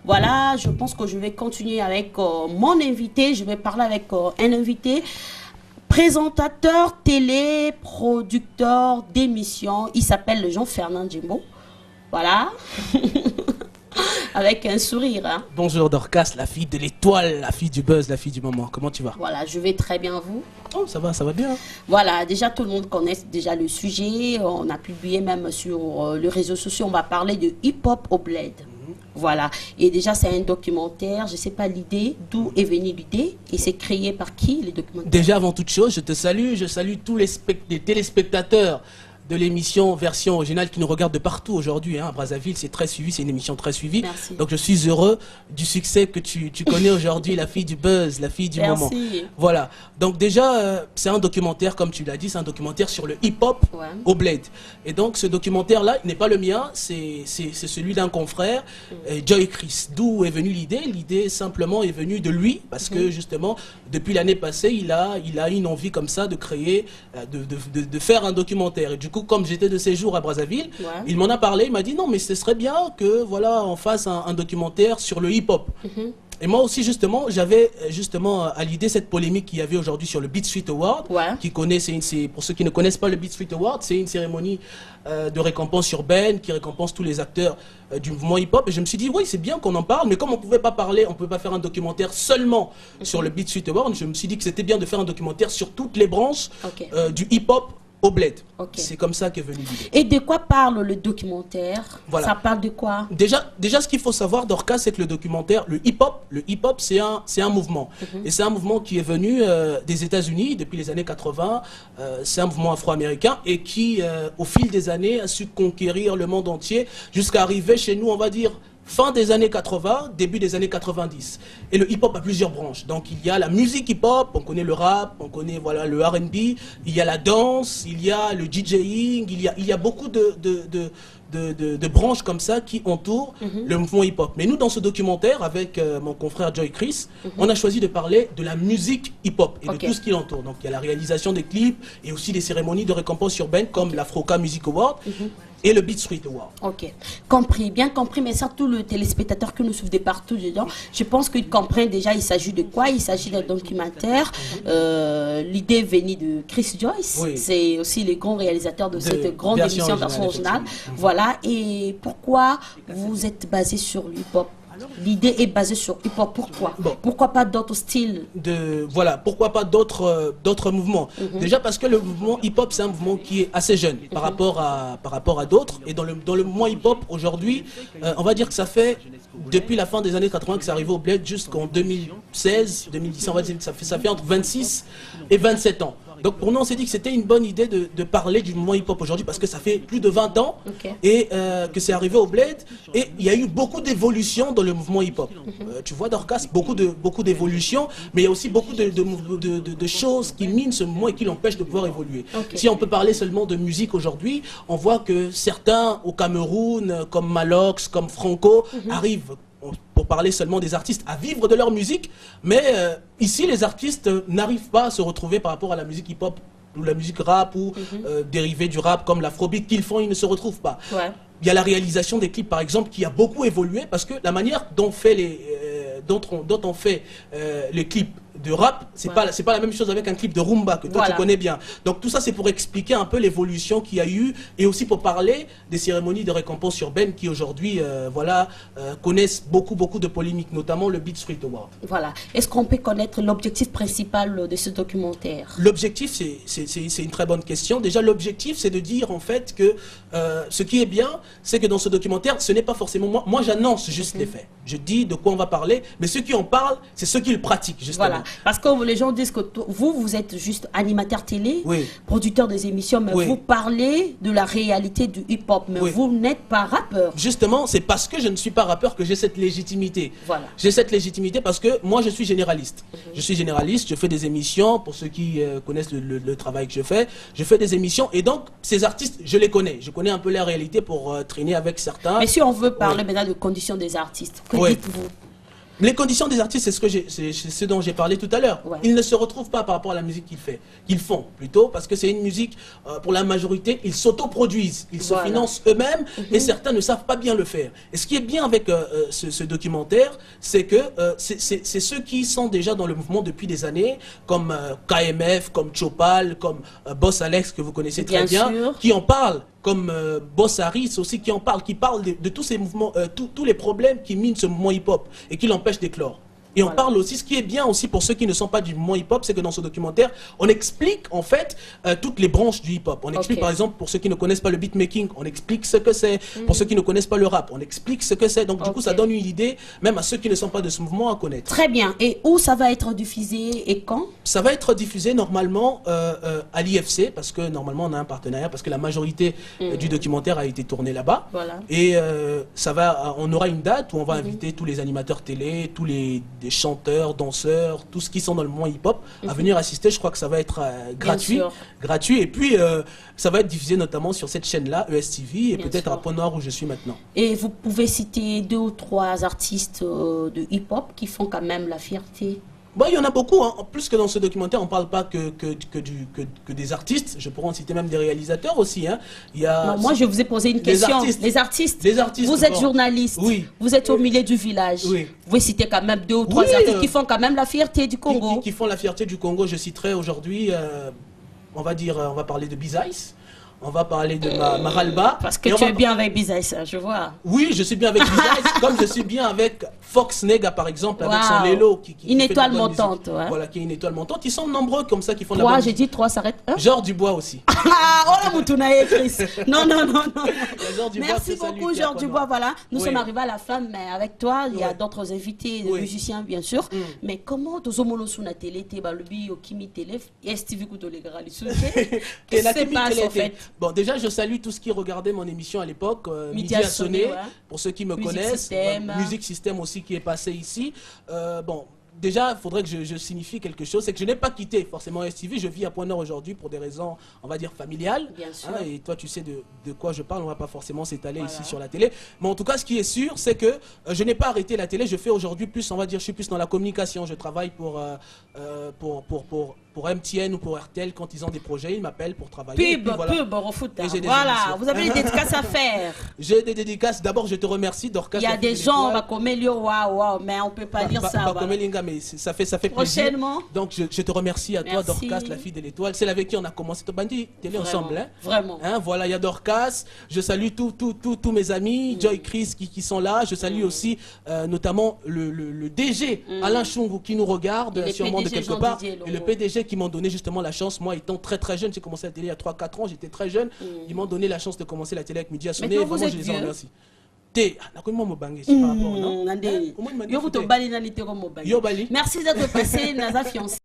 Voilà, je pense que je vais continuer avec mon invité. Je vais parler avec un invité. Présentateur télé, producteur d'émissions. Il s'appelle Jean-Fernand Djimbo. Voilà. Avec un sourire. Hein. Bonjour Dorcas, la fille de l'étoile, la fille du buzz, la fille du moment. Comment tu vas? Voilà, je vais très bien, vous. Oh, ça va bien. Voilà, déjà tout le monde connaît déjà le sujet. On a publié même sur les réseaux sociaux. On va parler de hip-hop au bled. Voilà. Et déjà, c'est un documentaire. Je ne sais pas l'idée, d'où est venue l'idée. Et c'est créé par qui, les documentaires? Déjà, avant toute chose, je te salue. Je salue tous les téléspectateurs de l'émission version originale qui nous regarde de partout aujourd'hui. Hein. À Brazzaville, c'est très suivi, c'est une émission très suivie. Merci. Donc je suis heureux du succès que tu connais aujourd'hui, la fille du buzz, la fille du moment. Voilà. Donc déjà, c'est un documentaire, comme tu l'as dit, c'est un documentaire sur le hip-hop au bled. Et donc ce documentaire-là n'est pas le mien, c'est celui d'un confrère, Joy Chris. D'où est venue l'idée? L'idée simplement est venue de lui, parce que justement, depuis l'année passée, il a une envie comme ça de créer, de faire un documentaire. Et du coup, comme j'étais de séjour à Brazzaville, il m'en a parlé, il m'a dit non mais ce serait bien que voilà on fasse un documentaire sur le hip-hop. Et moi aussi justement, j'avais justement à l'idée cette polémique qu'il y avait aujourd'hui sur le Beat Street Award, qui connaissent, pour ceux qui ne connaissent pas le Beat Street Award, c'est une cérémonie de récompense urbaine qui récompense tous les acteurs du mouvement hip-hop. Et je me suis dit oui c'est bien qu'on en parle, mais comme on pouvait pas parler, on peut pas faire un documentaire seulement sur le Beat Street Award, je me suis dit que c'était bien de faire un documentaire sur toutes les branches du hip-hop au bled. C'est comme ça qu'est venue l'idée. Et de quoi parle le documentaire? Ça parle de quoi? Déjà ce qu'il faut savoir, Dorcas, c'est que le documentaire, le hip-hop, c'est un mouvement. Et c'est un mouvement qui est venu des États-Unis depuis les années 80. C'est un mouvement afro-américain et qui, au fil des années, a su conquérir le monde entier jusqu'à arriver chez nous, on va dire, fin des années 80, début des années 90. Et le hip-hop a plusieurs branches. Donc il y a la musique hip-hop, on connaît le rap, on connaît voilà, le R&B, il y a la danse, il y a le DJing, il y a beaucoup de branches comme ça qui entourent le mouvement hip-hop. Mais nous, dans ce documentaire, avec mon confrère Joy Chris, on a choisi de parler de la musique hip-hop et de tout ce qui l'entoure. Donc il y a la réalisation des clips et aussi des cérémonies de récompense urbaine comme l'Afroca Music Award. Et le Beat Street Award. Ok, compris, bien compris, mais surtout le téléspectateur que nous suivons de partout dedans, je pense qu'il comprend déjà il s'agit de quoi. Il s'agit d'un documentaire. L'idée venue de Chris Joyce, c'est aussi le grand réalisateur de cette grande émission version originale. Voilà, et pourquoi vous êtes basé sur le hip-hop? L'idée est basée sur hip-hop. Pourquoi? Pourquoi pas d'autres styles? Voilà, pourquoi pas d'autres mouvements? Déjà parce que le mouvement hip-hop, c'est un mouvement qui est assez jeune par rapport à d'autres. Et dans le mouvement hip-hop, aujourd'hui, on va dire que ça fait, depuis la fin des années 80 que c'est arrivé au bled jusqu'en 2016, 2010, on va dire que ça fait entre 26 et 27 ans. Donc pour nous, on s'est dit que c'était une bonne idée de parler du mouvement hip-hop aujourd'hui parce que ça fait plus de 20 ans et que c'est arrivé au bled. Et il y a eu beaucoup d'évolutions dans le mouvement hip-hop. Tu vois, Dorcas, beaucoup d'évolutions, mais il y a aussi beaucoup de choses qui minent ce mouvement et qui l'empêchent de pouvoir évoluer. Si on peut parler seulement de musique aujourd'hui, on voit que certains au Cameroun, comme Malox, comme Franco, arrivent, pour parler seulement des artistes, à vivre de leur musique, mais ici les artistes n'arrivent pas à se retrouver par rapport à la musique hip-hop ou la musique rap ou dérivée du rap comme l'afrobeat qu'ils font, ils ne se retrouvent pas. Il y a la réalisation des clips par exemple qui a beaucoup évolué parce que la manière dont on fait les clips de rap, c'est pas la même chose avec un clip de rumba que toi tu connais bien. Donc tout ça c'est pour expliquer un peu l'évolution qu'il y a eu et aussi pour parler des cérémonies de récompense urbaine qui aujourd'hui connaissent beaucoup de polémiques, notamment le Beat Street Award. Voilà. Est-ce qu'on peut connaître l'objectif principal de ce documentaire? L'objectif, c'est une très bonne question. Déjà l'objectif c'est de dire en fait que ce qui est bien, c'est que dans ce documentaire, ce n'est pas forcément moi j'annonce juste les faits. Je dis de quoi on va parler, mais ceux qui en parlent, c'est ceux qui le pratiquent justement. Voilà. Parce que les gens disent que vous êtes juste animateur télé, producteur des émissions, mais vous parlez de la réalité du hip-hop, mais vous n'êtes pas rappeur. Justement, c'est parce que je ne suis pas rappeur que j'ai cette légitimité. J'ai cette légitimité parce que moi, je suis généraliste. Je suis généraliste, je fais des émissions, pour ceux qui connaissent le travail que je fais des émissions, et donc, ces artistes, je les connais. Je connais un peu la réalité pour traîner avec certains. Mais si on veut parler maintenant de conditions des artistes, que dites-vous? Les conditions des artistes, c'est ce dont j'ai parlé tout à l'heure. Ouais. Ils ne se retrouvent pas par rapport à la musique qu'ils font, plutôt, parce que c'est une musique, pour la majorité, ils s'autoproduisent, ils se financent eux-mêmes, et certains ne savent pas bien le faire. Et ce qui est bien avec ce documentaire, c'est que c'est ceux qui sont déjà dans le mouvement depuis des années, comme KMF, comme Chopal, comme Boss Alex, que vous connaissez très bien, qui en parlent, comme Boss Harris aussi, qui parle de tous ces mouvements, tous les problèmes qui minent ce mouvement hip-hop et qui l'empêchent d'éclore. Et on parle aussi, ce qui est bien aussi pour ceux qui ne sont pas du mouvement hip-hop, c'est que dans ce documentaire, on explique en fait toutes les branches du hip-hop. On explique par exemple, pour ceux qui ne connaissent pas le beatmaking, on explique ce que c'est. Pour ceux qui ne connaissent pas le rap, on explique ce que c'est. Donc du coup, ça donne une idée, même à ceux qui ne sont pas de ce mouvement, à connaître. Très bien. Et où ça va être diffusé et quand? Ça va être diffusé normalement à l'IFC, parce que normalement on a un partenariat, parce que la majorité du documentaire a été tourné là-bas. Voilà. Et on aura une date où on va inviter tous les animateurs télé, tous les chanteurs, danseurs, tous ceux qui sont dans le mouvement hip-hop à venir assister. Je crois que ça va être gratuit. Et puis, ça va être diffusé notamment sur cette chaîne-là, ESTV, et peut-être à Pont-Noir où je suis maintenant. Et vous pouvez citer 2 ou 3 artistes de hip-hop qui font quand même la fierté? Bon, il y en a beaucoup, hein. En plus que dans ce documentaire, on ne parle pas que des artistes. Je pourrais en citer même des réalisateurs aussi. Hein. Non, moi, je vous ai posé une question. Les artistes. Vous êtes journaliste. Oui. Vous êtes au milieu du village. Oui. Vous pouvez citer quand même 2 ou 3 artistes qui font quand même la fierté du Congo. Qui font la fierté du Congo. Je citerai aujourd'hui, on va parler de Bizaïs. On va parler de Maralba. Parce que tu es bien avec Bizaïs, je vois. Oui, je suis bien avec Bizaïs, comme je suis bien avec Fox Nega, par exemple, avec son Lélo. Une étoile montante. Voilà, qui est une étoile montante. Ils sont nombreux comme ça qui font 3, j'ai dit 3, ça arrête 1. Georges Dubois aussi. Ah, oh la moutouna Chris. Non. Merci beaucoup, Georges Dubois. Voilà, nous sommes arrivés à la fin, mais avec toi, il y a d'autres invités, des musiciens, bien sûr. Mais comment tu as sur la télé, tu as le Kimi Télé, et Stevie Koutolegara, qu'est-ce qui se passe en fait? Bon, déjà, je salue tous qui regardaient mon émission à l'époque, Midi à sonner, pour ceux qui me connaissent. Musique Système aussi qui est passé ici. Bon, déjà, il faudrait que je signifie quelque chose, c'est que je n'ai pas quitté forcément STV, je vis à Pont-Noir aujourd'hui pour des raisons, on va dire, familiales. Bien sûr. Hein, et toi, tu sais de quoi je parle, on ne va pas forcément s'étaler ici sur la télé. Mais en tout cas, ce qui est sûr, c'est que je n'ai pas arrêté la télé, je fais aujourd'hui plus, on va dire, je suis plus dans la communication, je travaille pour MTN ou pour RTL, quand ils ont des projets, ils m'appellent pour travailler. Pub, voilà, vous avez des dédicaces à faire. J'ai des dédicaces, d'abord je te remercie, Dorcas. Il y a des gens, waouh, mais on ne peut pas dire ça. Mais ça fait plaisir. Prochainement. Donc je te remercie à toi, Dorcas, la fille de l'étoile, celle avec qui on a commencé Tobandi télé ensemble. Hein. Vraiment. Hein, voilà, il y a Dorcas, je salue tous mes amis, Joy Chris qui sont là, je salue aussi notamment le DG, Alain Chungu qui nous regarde sûrement de quelque part, et le PDG qui m'ont donné justement la chance, moi étant très jeune, j'ai commencé la télé il y a 3-4 ans, j'étais très jeune, ils m'ont donné la chance de commencer la télé avec Midi à sonner, et vraiment je les en remercie. Merci d'être passé, Naza fiancé.